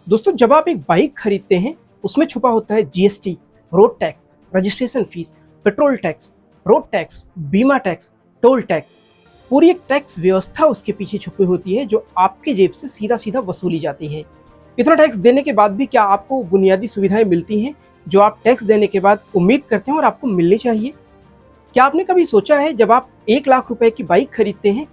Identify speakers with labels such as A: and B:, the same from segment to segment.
A: दोस्तों, जब आप एक बाइक खरीदते हैं उसमें छुपा होता है GST, road tax, registration fees, petrol tax, road tax, बीमा टैक्स, टोल टैक्स। पूरी एक टैक्स व्यवस्था उसके पीछे छुपी होती है जो आपके जेब से सीधा सीधा वसूली जाती है। इतना टैक्स देने के बाद भी क्या आपको बुनियादी सुविधाएं मिलती हैं जो आप टैक्स देने के बाद उम्मीद करते हैं और आपको मिलनी चाहिए? क्या आपने कभी सोचा है, जब आप 1 लाख रुपए की बाइक खरीदते हैं,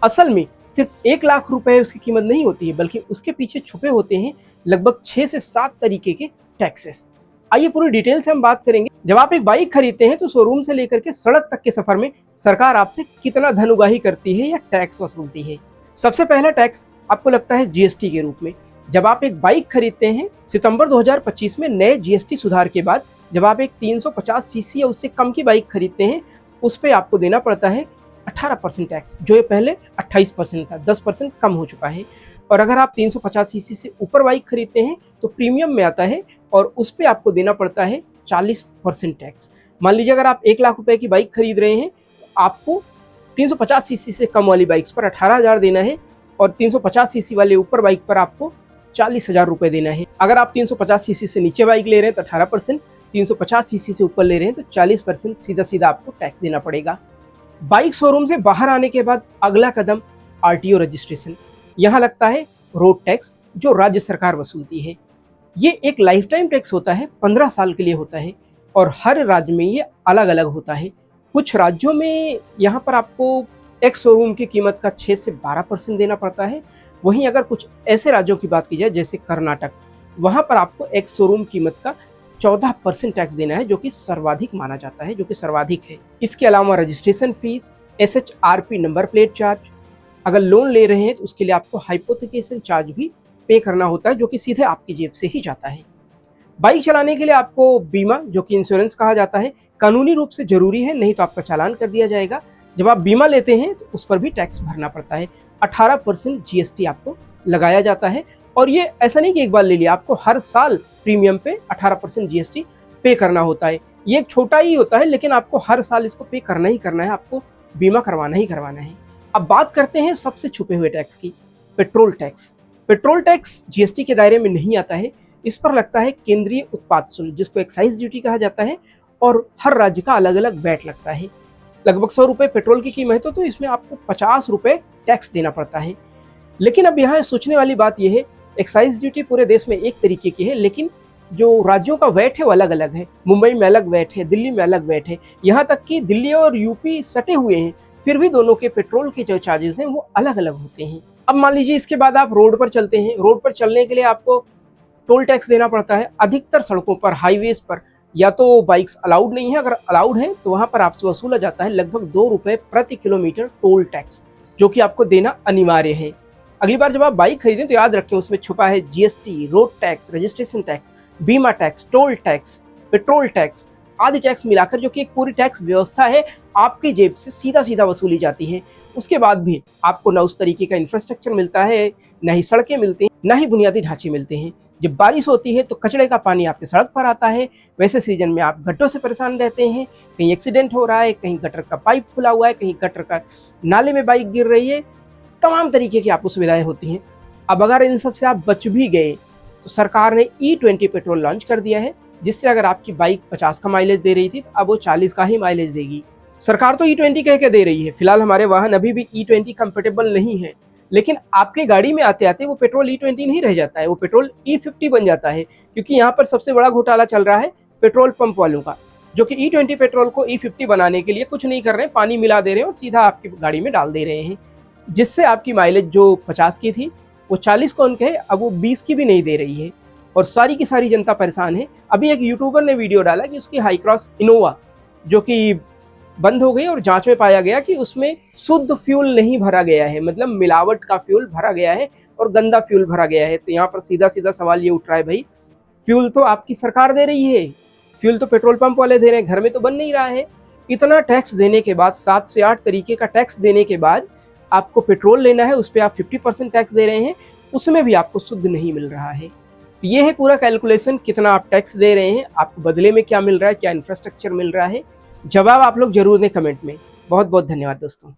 A: असल में सिर्फ 1 लाख रुपए उसकी कीमत नहीं होती है, बल्कि उसके पीछे छुपे होते हैं लगभग 6 से 7 तरीके के टैक्सेस। आइए पूरी डिटेल से हम बात करेंगे। जब आप एक बाइक खरीदते हैं तो शोरूम से लेकर के सड़क तक के सफर में सरकार आपसे कितना धन उगाही करती है या टैक्स वसूलती है। सबसे पहला टैक्स आपको लगता है जीएसटी के रूप में। जब आप एक बाइक खरीदते हैं, सितंबर 2025 में नए जीएसटी सुधार के बाद जब आप एक 350 सीसी या उससे कम की बाइक खरीदते हैं, उस पर आपको देना पड़ता है 18% टैक्स, जो ये पहले 28% था, 10% कम हो चुका है। और अगर आप 350 सीसी से ऊपर बाइक खरीदते हैं तो प्रीमियम में आता है और उस पर आपको देना पड़ता है 40% टैक्स। मान लीजिए अगर आप 1 लाख रुपए की बाइक खरीद रहे हैं तो आपको 350 सीसी से कम वाली बाइक्स पर 18,000 देना है और 350 सीसी वाले ऊपर बाइक पर आपको 40,000 रुपए देना है। अगर आप 350 सीसी से नीचे बाइक ले रहे हैं तो 18%, 350 सीसी से ऊपर ले रहे हैं तो 40% सीधा सीधा आपको टैक्स देना पड़ेगा। बाइक शोरूम से बाहर आने के बाद अगला कदम आरटीओ रजिस्ट्रेशन। यहाँ लगता है रोड टैक्स, जो राज्य सरकार वसूलती है। ये एक लाइफ टाइम टैक्स होता है, 15 साल के लिए होता है और हर राज्य में ये अलग अलग होता है। कुछ राज्यों में यहाँ पर आपको एक्स शोरूम की कीमत का 6 से 12% देना पड़ता है। वहीं अगर कुछ ऐसे राज्यों की बात की जाए जैसे कर्नाटक, वहाँ पर आपको एक्स शोरूम कीमत का 14% टैक्स देना है, जो कि सर्वाधिक माना जाता है, जो कि सर्वाधिक है। इसके अलावा registration fees, SHRP number plate charge, अगर लोन ले रहे हैं तो उसके लिए आपको हाइपोथिकेशन चार्ज भी पे करना होता है, जो कि सीधे आपकी जेब से ही जाता है। बाइक चलाने के लिए आपको बीमा, जो कि इंश्योरेंस कहा जाता है, कानूनी रूप से जरूरी है, नहीं तो आपका चालान कर दिया जाएगा। जब आप बीमा लेते हैं तो उस पर भी टैक्स भरना पड़ता है। 18% जीएसटी आपको लगाया जाता है और ये ऐसा नहीं कि एक बार ले लिया, आपको हर साल प्रीमियम पे 18% जीएसटी पे करना होता है। ये एक छोटा ही होता है, लेकिन आपको हर साल इसको पे करना ही करना है, आपको बीमा करवाना ही करवाना है। अब बात करते हैं सबसे छुपे हुए टैक्स की, petrol tax. Petrol tax GST के दायरे में नहीं आता है। इस पर लगता है केंद्रीय उत्पाद शुल्क, जिसको एक्साइज ड्यूटी कहा जाता है, और हर राज्य का अलग अलग वैट लगता है। लगभग 100 रुपये पेट्रोल की कीमत है तो इसमें आपको 50 रुपये टैक्स देना पड़ता है। लेकिन अब यहाँ सोचने वाली बात यह है, एक्साइज ड्यूटी पूरे देश में एक तरीके की है, लेकिन जो राज्यों का वैट है वो अलग अलग है। मुंबई में अलग वैट है, दिल्ली में अलग वैट है, यहाँ तक कि दिल्ली और यूपी सटे हुए हैं, फिर भी दोनों के पेट्रोल के जो चार्जेस हैं वो अलग अलग होते हैं। अब मान लीजिए इसके बाद आप रोड पर चलते हैं। रोड पर चलने के लिए आपको टोल टैक्स देना पड़ता है। अधिकतर सड़कों पर, हाईवेज पर या तो बाइक्स अलाउड नहीं है, अगर अलाउड है तो वहां पर आपसे वसूला जाता है लगभग 2 रुपए प्रति किलोमीटर टोल टैक्स, जो कि आपको देना अनिवार्य है। अगली बार जब आप बाइक खरीदें तो याद रखें उसमें छुपा है GST, road tax, registration tax, बीमा tax, toll tax, petrol tax आदि टैक्स मिलाकर, जो कि एक पूरी टैक्स व्यवस्था है, आपकी जेब से सीधा सीधा वसूली जाती है। उसके बाद भी आपको ना उस तरीके का इंफ्रास्ट्रक्चर मिलता है, ना ही सड़कें मिलती हैं, ना ही बुनियादी ढांचे मिलते हैं। जब बारिश होती है तो कचड़े का पानी आपके सड़क पर आता है। वैसे सीजन में आप गड्ढों से परेशान रहते हैं, कहीं एक्सीडेंट हो रहा है, कहीं गटर का पाइप खुला हुआ है, कहीं गटर का नाले में बाइक गिर रही है, तमाम तरीके की आपको सुविधाएं होती हैं। अब अगर इन सब से आप बच भी गए तो सरकार ने E20 पेट्रोल लॉन्च कर दिया है, जिससे अगर आपकी बाइक 50 का माइलेज दे रही थी तो अब वो 40 का ही माइलेज देगी। सरकार तो E20 कह के दे रही है। फिलहाल हमारे वाहन अभी भी E20 कंपेटेबल नहीं है, लेकिन आपके गाड़ी में आते आते वो पेट्रोल E20 नहीं रह जाता है, वो पेट्रोल E50 बन जाता है। क्योंकि यहाँ पर सबसे बड़ा घोटाला चल रहा है पेट्रोल पंप वालों का, जो कि E20 पेट्रोल को E50 बनाने के लिए कुछ नहीं कर रहे हैं, पानी मिला दे रहे हैं और सीधा आपकी गाड़ी में डाल दे रहे हैं, जिससे आपकी माइलेज जो 50 की थी वो 40 को उनके अब वो 20 की भी नहीं दे रही है और सारी की सारी जनता परेशान है। अभी एक यूट्यूबर ने वीडियो डाला कि उसकी हाई क्रॉस इनोवा जो कि बंद हो गई और जांच में पाया गया कि उसमें शुद्ध फ्यूल नहीं भरा गया है, मतलब मिलावट का फ्यूल भरा गया है और गंदा फ्यूल भरा गया है। तो यहाँ पर सीधा सीधा सवाल ये उठ रहा है, भाई फ्यूल तो आपकी सरकार दे रही है, फ्यूल तो पेट्रोल पंप वाले दे रहे हैं, घर में तो बन नहीं रहा है। इतना टैक्स देने के बाद, 7 से 8 तरीके का टैक्स देने के बाद आपको पेट्रोल लेना है, उस पर आप 50% टैक्स दे रहे हैं, उसमें भी आपको शुद्ध नहीं मिल रहा है। तो ये है पूरा कैलकुलेशन, कितना आप टैक्स दे रहे हैं, आपको बदले में क्या मिल रहा है, क्या इंफ्रास्ट्रक्चर मिल रहा है। जवाब आप लोग जरूर दें कमेंट में। बहुत बहुत धन्यवाद दोस्तों।